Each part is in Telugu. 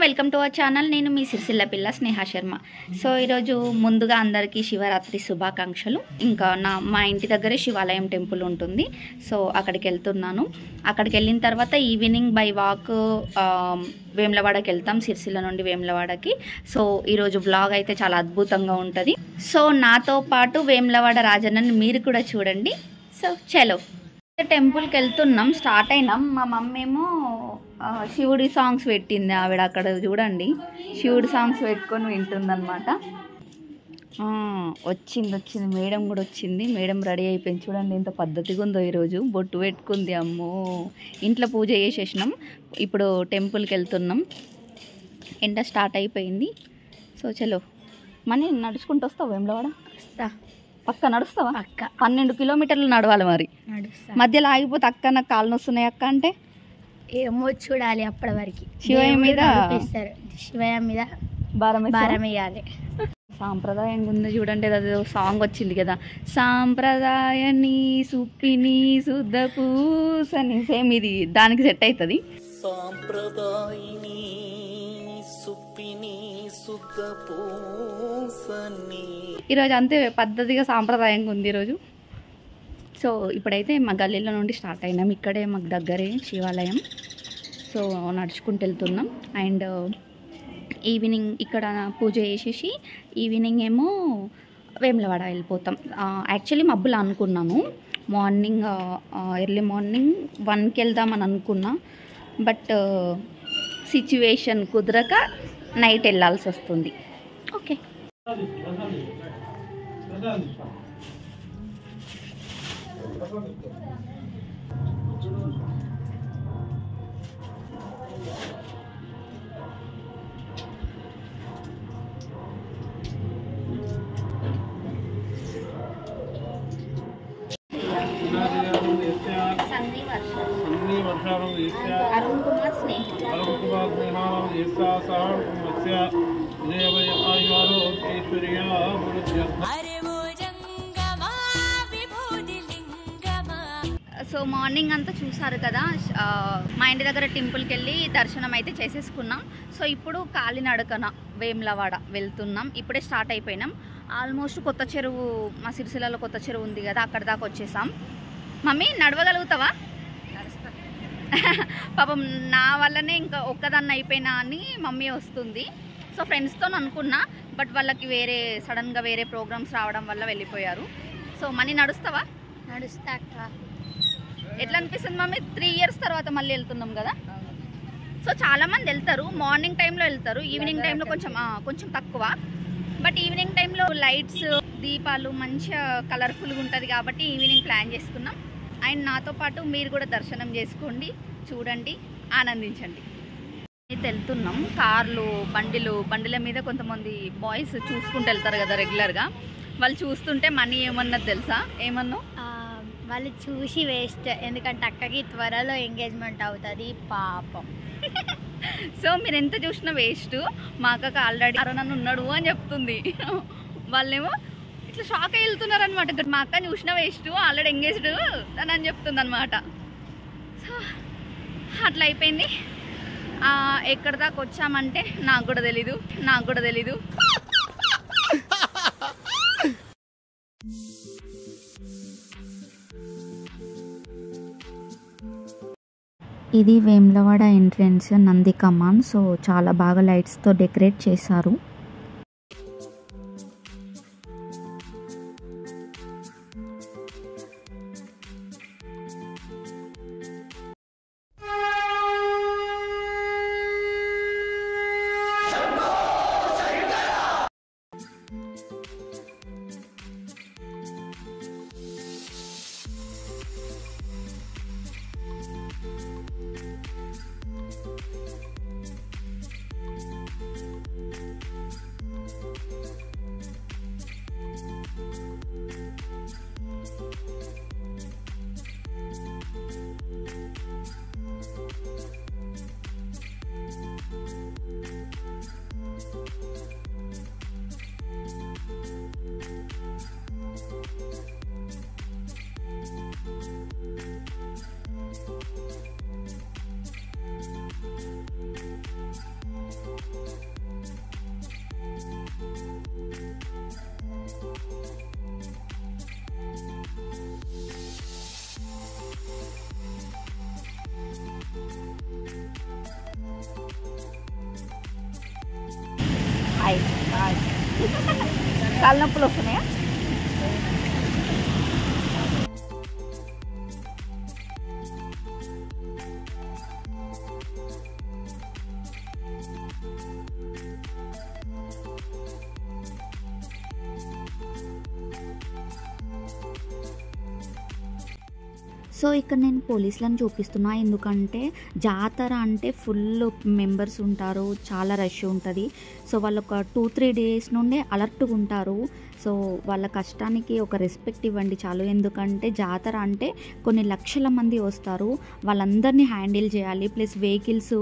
Welcome to our channel. నేను మీ సిరిసిల్ల పిల్ల స్నేహ శర్మ. సో ఈరోజు ముందుగా అందరికీ శివరాత్రి శుభాకాంక్షలు. ఇంకా మా ఇంటి దగ్గరే శివాలయం టెంపుల్ ఉంటుంది. సో అక్కడికి వెళ్తున్నాను. అక్కడికి వెళ్ళిన తర్వాత ఈవినింగ్ బై వాక్ వేములవాడకి వెళ్తాం, సిరిసిల్ల నుండి వేములవాడకి. సో ఈరోజు వ్లాగ్ అయితే చాలా అద్భుతంగా ఉంటుంది. సో నాతో పాటు వేములవాడ రాజన్నని మీరు కూడా చూడండి. సో చలో టెంపుల్కి వెళ్తున్నాం, స్టార్ట్ అయినాం. మా మమ్మీ ఏమో శివుడి సాంగ్స్ పెట్టింది. ఆవిడ అక్కడ చూడండి శివుడి సాంగ్స్ పెట్టుకొని వింటుందన్నమాట. వచ్చింది మేడం కూడా వచ్చింది. మేడం రెడీ అయిపోయింది. చూడండి ఎంత పద్ధతిగా ఉందో. ఈరోజు బొట్టు పెట్టుకుంది. అమ్మో, ఇంట్లో పూజ చేసేసినాం. ఇప్పుడు టెంపుల్కి వెళ్తున్నాం. ఎండ స్టార్ట్ అయిపోయింది. సో చలో మనీ నడుచుకుంటూ వస్తావు వేములవాడ? వస్తా. పక్క నడుస్తావా? అక్క 12 కిలోమీటర్లు నడవాలి. మరి మధ్యలో ఆగిపోతే అక్క నాకు కాళ్ళు నొస్తున్నాయి అక్క అంటే ఏమో చూడాలి. అప్పటి వరకు శివయ్య మీద శివయ్య మీద భారం వేయాలి. సాంప్రదాయంగా ఉంది చూడండి. అదే సాంగ్ వచ్చింది కదా, సాంప్రదాయని సుప్పిని శుద్ధ పూసని. సేమ్ ఇది దానికి సెట్ అవుతుంది. సాంప్రదాయని సుప్పిని శుద్ధ పూసని. ఈరోజు అంతే పద్ధతిగా సాంప్రదాయంగా ఉంది ఈరోజు. సో ఇప్పుడైతే మా గల్లీలో నుండి స్టార్ట్ అయినాం. ఇక్కడే మాకు దగ్గరే శివాలయం. సో నడుచుకుంటూ వెళ్తున్నాం. అండ్ ఈవినింగ్ ఇక్కడ పూజ చేసేసి ఈవినింగ్ ఏమో వేములవాడ వెళ్ళిపోతాం. యాక్చువల్లీ మబ్బులు అనుకున్నాను మార్నింగ్, ఎర్లీ మార్నింగ్ 1కి వెళ్దామని అనుకున్నా. బట్ సిచ్యువేషన్ కుదరక నైట్ వెళ్ళాల్సి వస్తుంది. ఓకే సో మార్నింగ్ అంతా చూసారు కదా, మా ఇంటి దగ్గర టెంపుల్కి వెళ్ళి దర్శనం అయితే చేసేసుకున్నాం. సో ఇప్పుడు కాలినడకన వేములవాడ వెళ్తున్నాం. ఇప్పుడే స్టార్ట్ అయిపోయినాం. ఆల్మోస్ట్ కొత్త చెరువు, మా సిరిసిల్లలో కొత్త చెరువు ఉంది కదా, అక్కడ దాకా వచ్చేసాం. మమ్మీ నడవగలుగుతావా? పాపం నా వల్లనే ఇంకా ఒక్కదాన్ని అయిపోయినా అని మమ్మీ వస్తుంది. సో ఫ్రెండ్స్తో అనుకున్నా, బట్ వాళ్ళకి సడన్గా వేరే ప్రోగ్రామ్స్ రావడం వల్ల వెళ్ళిపోయారు. సో మనీ నడుస్తావా? నడుస్తా. ఎట్లా అనిపిస్తుంది మమ్మీ? 3 years తర్వాత మళ్ళీ వెళ్తున్నాం కదా. సో చాలామంది వెళ్తారు, మార్నింగ్ టైంలో వెళ్తారు, ఈవినింగ్ టైంలో కొంచెం తక్కువ. బట్ ఈవినింగ్ టైంలో లైట్స్, దీపాలు మంచిగా కలర్ఫుల్గా ఉంటుంది కాబట్టి ఈవినింగ్ ప్లాన్ చేసుకున్నాం. అండ్ నాతో పాటు మీరు కూడా దర్శనం చేసుకోండి, చూడండి, ఆనందించండి. అయితే వెళ్తున్నాం. కార్లు, బండిల మీద కొంతమంది బాయ్స్ చూసుకుంటూ వెళ్తారు కదా రెగ్యులర్గా. వాళ్ళు చూస్తుంటే మనీ ఏమన్నది తెలుసా? ఏమన్నా వాళ్ళు చూసి వేస్ట్, ఎందుకంటే అక్కకి త్వరలో ఎంగేజ్మెంట్ అవుతుంది పాపం. సో మీరు ఎంత చూసినా వేస్ట్. మా అక్కకి ఆల్రెడీ నన్ను ఉన్నాడు అని చెప్తుంది. వాళ్ళేమో ఇట్లా షాక్ అయి వెళ్తున్నారు అనమాట. మా అక్కని చూసినా వేస్ట్, ఆల్రెడీ ఎంగేజ్డ్ అని చెప్తుంది అనమాట. సో అట్లా అయిపోయింది. ఎక్కడి దాకా వచ్చామంటే నాకు కూడా తెలీదు. ఇది వేములవాడ ఎంట్రన్స్, నంది కమాన్. సో చాలా బాగా లైట్స్తో డెకరేట్ చేశారు. కాళ్ళ నొప్పులు వస్తున్నాయా? సో ఇక్కడ నేను పోలీసులను చూపిస్తున్నా, ఎందుకంటే జాతర అంటే ఫుల్ మెంబర్స్ ఉంటారు, చాలా రష్ ఉంటుంది. సో వాళ్ళు ఒక 2-3 డేస్ నుండే అలర్ట్గా ఉంటారు. సో వాళ్ళ కష్టానికి ఒక రెస్పెక్ట్ ఇవ్వండి చాలు. ఎందుకంటే జాతర అంటే కొన్ని లక్షల మంది వస్తారు, వాళ్ళందరినీ హ్యాండిల్ చేయాలి. ప్లస్ వెహికల్స్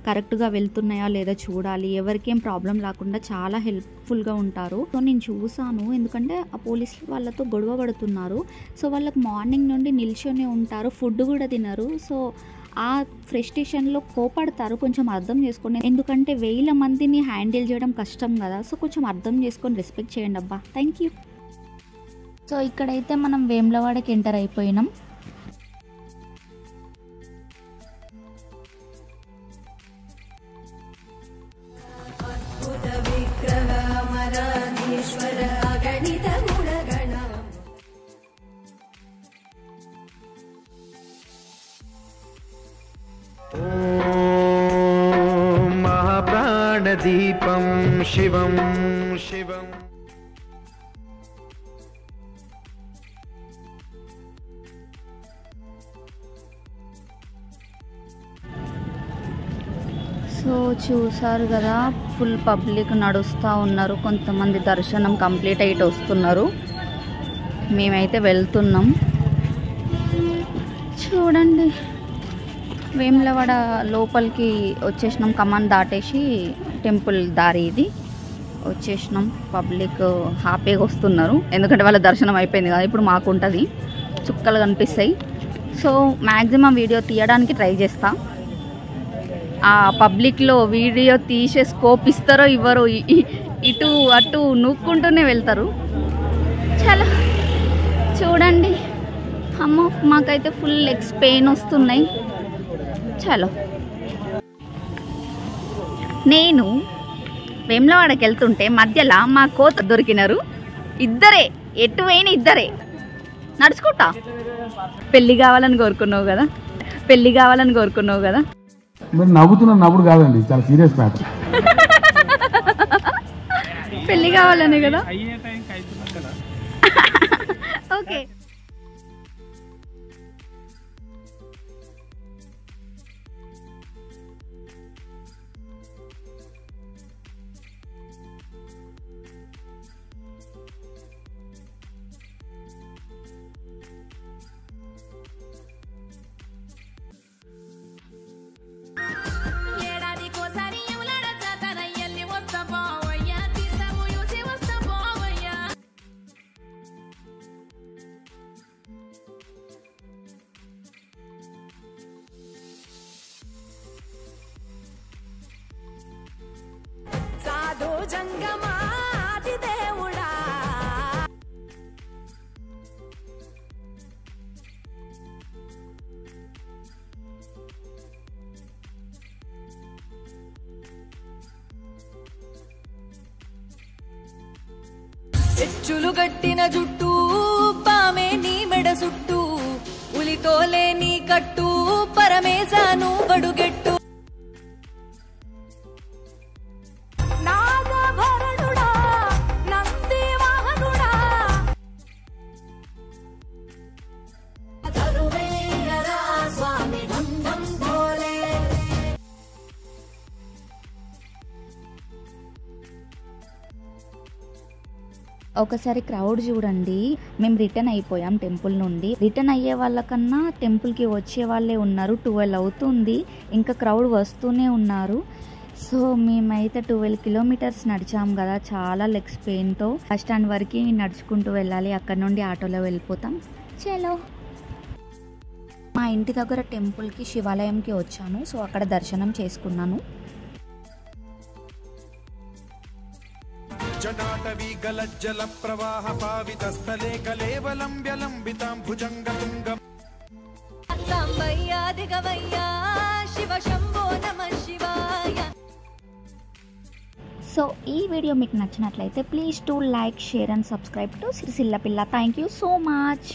కరెక్ట్గా వెళ్తున్నాయా లేదా చూడాలి. ఎవరికేం ప్రాబ్లం రాకుండా చాలా హెల్ప్ఫుల్గా ఉంటారు. సో నేను చూసాను, ఎందుకంటే ఆ పోలీస్ వాళ్ళతో గొడవ పడుతున్నారు. సో వాళ్ళకి మార్నింగ్ నుండి నిల్చొని ఉంటారు, ఫుడ్ కూడా తినరు. సో ఆ ఫ్రస్ట్రేషన్లో కోపడతారు. కొంచెం అర్థం చేసుకోండి, ఎందుకంటే 1000 మందిని హ్యాండిల్ చేయడం కష్టం కదా. సో కొంచెం అర్థం చేసుకొని రెస్పెక్ట్ చేయండి అబ్బా. Thank you. సో ఇక్కడైతే మనం వేములవాడకి ఎంటర్ అయిపోయినాం. महाप्राणदीपं शिवं शिवं సో చూసారు కదా, ఫుల్ పబ్లిక్ నడుస్తూ ఉన్నారు. కొంతమంది దర్శనం కంప్లీట్ అయ్యి వస్తున్నారు. మేమైతే వెళ్తున్నాం. చూడండి, వేములవాడ లోపలికి వచ్చేసినాం. కమాన్ దాటేసి టెంపుల్ దారి ఇది వచ్చేసినాం. పబ్లిక్ హ్యాపీగా వస్తున్నారు, ఎందుకంటే వాళ్ళ దర్శనం అయిపోయింది కదా. ఇప్పుడు మాకు ఉంటుంది, చుక్కలు కనిపిస్తాయి. సో మ్యాక్సిమం వీడియో తీయడానికి ట్రై చేస్తా. ఆ పబ్లిక్లో వీడియో తీసే స్కోప్ ఇస్తారో ఇవ్వరో, ఇటు అటు నూక్కుంటూనే వెళ్తారు. చాలా చూడండి, అమ్మో మాకైతే ఫుల్ లెగ్స్ పెయిన్ వస్తున్నాయి. చలో, నేను వేములవాడకి వెళ్తుంటే మధ్యలో మా కోత దొరికినారు. ఇద్దరే, ఎటు అయినా ఇద్దరే నడుచుకుంటా. పెళ్ళి కావాలని కోరుకున్నావు కదా, పెళ్ళి కావాలని కోరుకున్నావు కదా. మీరు నవ్వుతున్న నవ్వుడు కాదండి, చాలా సీరియస్ మ్యాటర్. పెళ్ళి కావాలనే కదా. ఓకే, చెచ్చులు గట్టిన జుట్టు పామే నీ మెడ సుట్టు ఉలితోలే నీ కట్టు పరమేశాను బడుగెట్టు నాగభరణుడా నంది వాహనుడా తరువేయరా స్వామి ధం భోలే. ఒకసారి క్రౌడ్ చూడండి. మేము రిటర్న్ అయిపోయాం టెంపుల్ నుండి. రిటర్న్ అయ్యే వాళ్ళకన్నా టెంపుల్కి వచ్చే వాళ్ళే ఉన్నారు. 12 అవుతుంది, ఇంకా క్రౌడ్ వస్తూనే ఉన్నారు. సో మేమైతే 12 కిలోమీటర్స్ నడిచాం కదా, చాలా లెగ్స్ పెయిన్తో. బస్ స్టాండ్ వరకు నడుచుకుంటూ వెళ్ళాలి, అక్కడ నుండి ఆటోలో వెళ్ళిపోతాం. చలో, మా ఇంటి దగ్గర టెంపుల్కి శివాలయంకి వచ్చాను. సో అక్కడ దర్శనం చేసుకున్నాను. जटाटवी गलज्जल प्रवाह पावित स्थले कलेवलंब्य लंबितां भुजंगतुंगम् सांबయ్యా దిగవయ్యా శివ శంభో నమః శివాయ. సో ఈ వీడియో మీకు నచ్చినట్లయితే please to like, share and subscribe to Sircilla పిల్ల. Thank you so much.